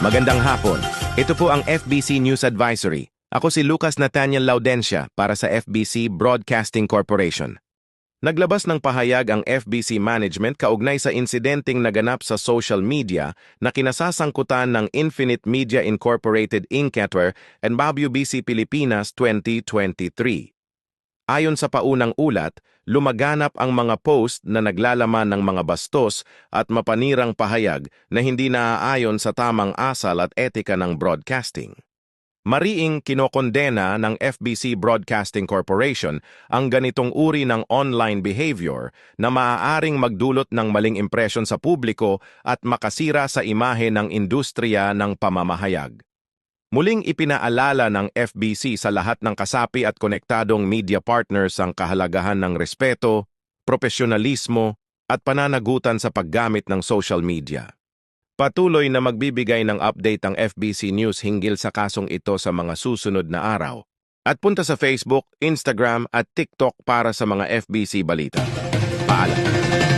Magandang hapon. Ito po ang FBC News Advisory. Ako si Lucas Nathaniel Laudencia para sa FBC Broadcasting Corporation. Naglabas ng pahayag ang FBC Management kaugnay sa insidenteng naganap sa social media na kinasasangkutan ng Infinite Media Incorporated Inc. and WBC Pilipinas 2023. Ayon sa paunang ulat, lumaganap ang mga post na naglalaman ng mga bastos at mapanirang pahayag na hindi naaayon sa tamang asal at etika ng broadcasting. Mariing kinokondena ng FBC Broadcasting Corporation ang ganitong uri ng online behavior na maaaring magdulot ng maling impresyon sa publiko at makasira sa imahe ng industriya ng pamamahayag. Muling ipinaalala ng FBC sa lahat ng kasapi at konektadong media partners ang kahalagahan ng respeto, profesionalismo at pananagutan sa paggamit ng social media. Patuloy na magbibigay ng update ang FBC News hinggil sa kasong ito sa mga susunod na araw. At punta sa Facebook, Instagram at TikTok para sa mga FBC balita. Paalam!